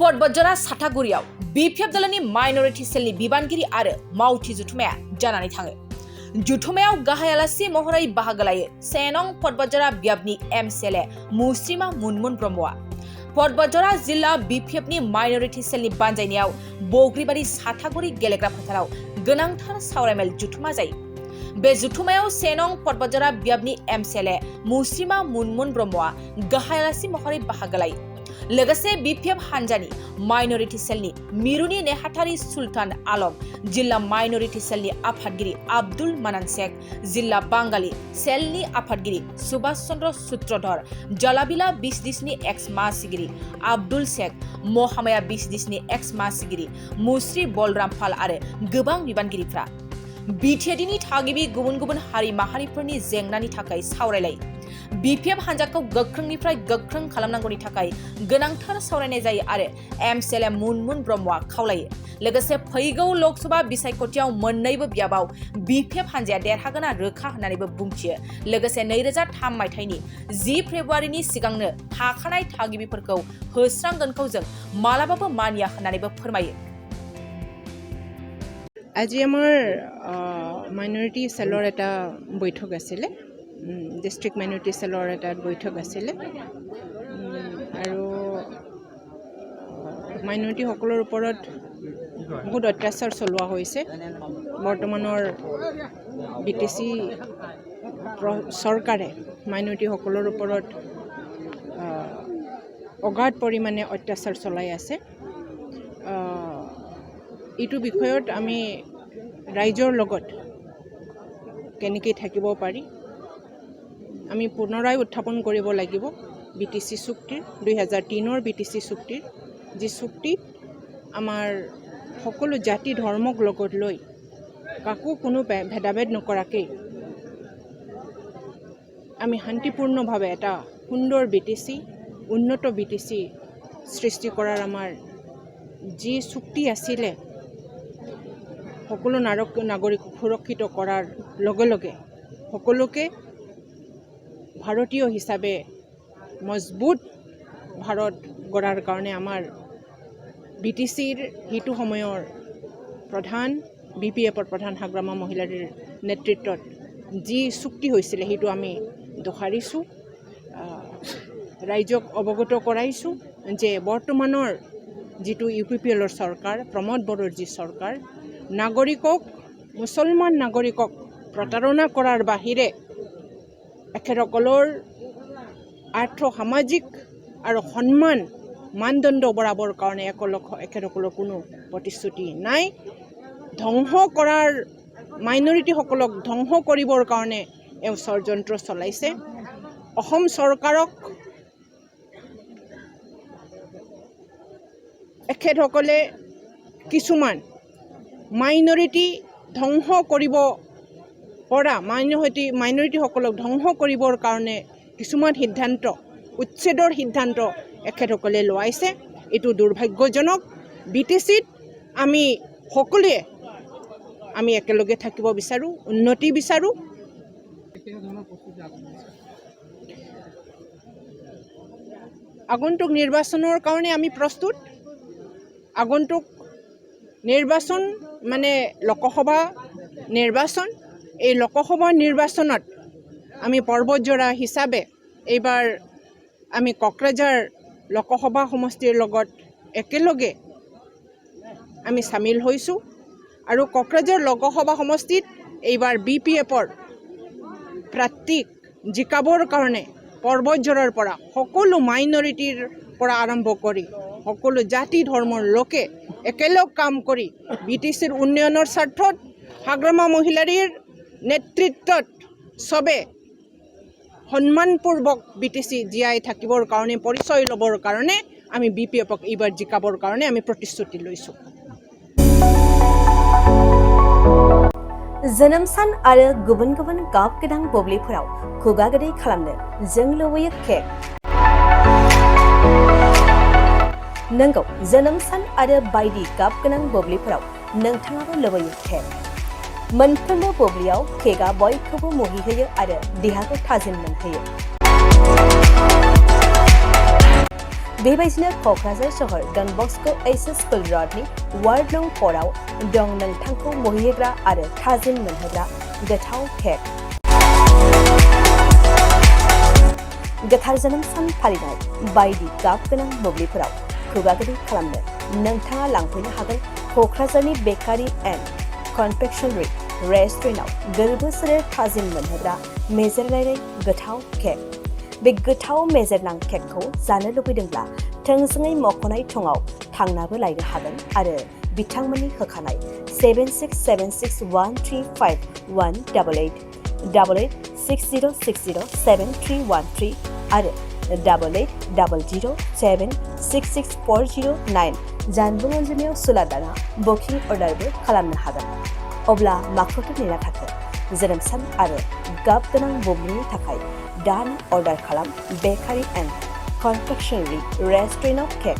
बतझरा साथागुरियाव BPF दलनि minority सेलनि बिबानगिरि आरो मावथि जुथुमाया जानानै थाङो। जुथुमायाव गाहाय आलासि महरै बाहागो लायो 1 नं बतझरा बियाबनि एमसिएलए मुस्रिमा मुनमुन ब्रह्मआ। बतझरा जिल्ला बिपिएफनि माइनरिटी सेलनि बानजायनायाव बग्रिबारि साथागुरि गेलेग्रा फोथाराव गोनांथार सावरायमेल जुथुमा जायो। बे जुथुमायाव 1 नं बतझरा बियाबनि एमसिएलए मुस्रिमा मुनमुन ब्रह्मआ गाहाय आलासि महरै बाहागो लायो। लोगोसे बिपिएफ हानजानि माइनरिटी सेलनि मिरुनि नेहाथारि सुल्तान आलम, जिल्ला माइनरिटी सेलनि आफादगिरि आब्दुल मानान शेख, जिल्ला बांगाली सेलनि आफादगिरि सुभाष चंद्र सूत्रधर, जलाबिला 20 डिसनि एक्स मासिगिरि आब्दुल शेख, महामाया 20 डिसनि एक्स मासिगिरि मुस्रि बलराम पाल आरो गोबां बिबानगिरिफ्रा बिटिएडिनि थागिबि गुबुन गुबुन हारि माहारिफोरनि जेंनानि थाखाय सावरायलायो। बिपिएफ हानजाखौ गोख्रोंनिफ्राय गोख्रों खालामनांगौनि थाखाय गोनांथार सावरायनाय जायो आरो एमसिएलए मुनमुन ब्रह्मआ खावलायो। लोगोसे फैगौ लोकसभा बिसायख'थियाव मोन्नैबो बियाबाव बिपिएफ हानजाया देरहागोना रोखा होननानैबो बुंथियो। लोगोसे 2003 मायथाइनि 10 फेब्रुवारिनि सिगांनो थाखानाय थागिबिफोरखौ होस्रांगोनखौ जों मालाबाबो मानिया होननानैबो फोरमायो। আজি আমাৰ মাইনৰিটি চেলৰ এটা বৈঠক আছিলে, ডিষ্ট্ৰিক্ট মাইনৰিটি চেলৰ এটা বৈঠক আছিলে আৰু মাইনৰিটিসকলৰ ওপৰত বহুত অত্যাচাৰ চলোৱা হৈছে। বৰ্তমানৰ বিটিচি চৰকাৰে মাইনৰিটিসকলৰ ওপৰত অগাধ পৰিমাণে অত্যাচাৰ চলাই আছে। এইটো বিষয়ত আমি ৰাইজৰ লগত কেনেকৈ থাকিব পাৰি আমি পুনৰাই উত্থাপন কৰিব লাগিব। বিটিচি চুক্তিৰ 2003 বিটিচি চুক্তিৰ যি চুক্তিত আমাৰ সকলো জাতি ধৰ্মক লগত লৈ কাকো কোনো ভেদাভেদ নকৰাকৈ আমি শান্তিপূৰ্ণভাৱে এটা সুন্দৰ বিটিচি, উন্নত বিটিচি সৃষ্টি কৰাৰ আমাৰ যি চুক্তি আছিলে, সকলো নাগৰিক সুৰক্ষিত কৰাৰ লগে লগে সকলোকে ভাৰতীয় হিচাপে মজবুত ভাৰত গঢ়াৰ কাৰণে আমাৰ বিটিচিৰ সেইটো সময়ৰ প্ৰধান বিপিএফৰ প্ৰধান হাগ্ৰামা মহিলাৰ নেতৃত্বত যি চুক্তি হৈছিলে সেইটো আমি দোহাৰিছোঁ, ৰাইজক অৱগত কৰাইছোঁ যে বৰ্তমানৰ যিটো ইউপিপিএলৰ চৰকাৰ, প্ৰমোদ বড়োৰ যি চৰকাৰ, নাগৰিকক, মুছলমান নাগৰিকক প্ৰতাৰণা কৰাৰ বাহিৰে এখেতসকলৰ আৰ্থ সামাজিক আৰু সন্মান মানদণ্ড বঢ়াবৰ কাৰণে এখেতসকলৰ কোনো প্ৰতিশ্ৰুতি নাই। ধ্বংস কৰাৰ মাইনৰিটিসকলক ধ্বংস কৰিবৰ কাৰণে এওঁ ষড়যন্ত্ৰ চলাইছে। অসম চৰকাৰক এখেতসকলে কিছুমান মাইনৰিটি ধ্বংস কৰিব পৰা মাইনৰিটিসকলক ধ্বংস কৰিবৰ কাৰণে কিছুমান সিদ্ধান্ত, উচ্ছেদৰ সিদ্ধান্ত এখেতসকলে লোৱাইছে। এইটো দুৰ্ভাগ্যজনক। বিটিচিত আমি সকলোৱে আমি একেলগে থাকিব বিচাৰোঁ, উন্নতি বিচাৰোঁ। আগন্তুক নিৰ্বাচনৰ কাৰণে আমি প্ৰস্তুত। আগন্তুক নিৰ্বাচন মানে লোকসভা নিৰ্বাচন। এই লোকসভা নিৰ্বাচনত আমি বতঝৰা হিচাপে এইবাৰ আমি কোকৰাঝাৰ লোকসভা সমষ্টিৰ লগত একেলগে আমি চামিল হৈছোঁ আৰু কোকৰাঝাৰ লোকসভা সমষ্টিত এইবাৰ বিপিএফৰ প্ৰাৰ্থীক জিকাবৰ কাৰণে বতঝৰাৰ পৰা সকলো মাইনৰিটিৰ পৰা আৰম্ভ কৰি সকলো জাতি ধৰ্মৰ লোকে একেলগ কাম কৰি বিটিচিৰ উন্নয়নৰ স্বাৰ্থত হাগ্ৰামা মহিলাৰ নেতৃত্বত চবে সন্মানপূৰ্বক বিটিচি জীয়াই থাকিবৰ কাৰণে, পৰিচয় ল'বৰ কাৰণে আমি বিপিএফক এইবাৰ জিকাবৰ কাৰণে আমি প্ৰতিশ্ৰুতি লৈছোঁ। जोनोम सान आरो गुबुन गुबुन गाब गोनां बुब्लिफोराव खुगा गोदै खालामनो जों लुबैयो केक। नंगौ, जोनोम सान आरो बायदि गाब गोनां बुब्लिफोराव नोंथाङाबो लुबैयो केक। मोनफ्रोमबो बुब्लियाव केकआ बयखौबो मुहिहोयो आरो देहाखौ थाजिम मोनहोयो। बेबायदिनो क'क्राझार सहर Don Bosco' S S school र'डनि वार्ड नं 4 आव दं नोंथांखौ मोहैहोग्रा आरो थाजिम मोनहोग्रा गोथाव केक। गोथार जोनोम सान फालिनाय बायदि गाब गोनां बुब्लिफोराव खुगा गोदै खालामनो नोंथाङा लांफैनो हागोन क'क्राझारनि बेकारि एन्ड कनफेक्शनारि रेस्टुरेन्टआव गोरबो सोलेर थाजिम मोनहोग्रा मेजेरनाय गोथाव केक। बे गोथाव मेजेरनां केकखौ जानो लुबैदोंब्ला थोंजोङै मख'नाय थंआव थांनाबो लायनो हागोन आरो बिथांमोननि होखानाय 767601351888 8860607313 आरो 880007664009 जानबुं अनजिमायाव सुला दाना बुकिं अर्डारबो खालामनो हागोन। अब्ला माखौथो नेना थाखो? जोनोम सान आरो गाब गोनां बुब्लिनि थाखाय दानो अर्डार खालाम बेकारि एन्ड कनफेक्शनारि रेस्टुरेन्टआव केक।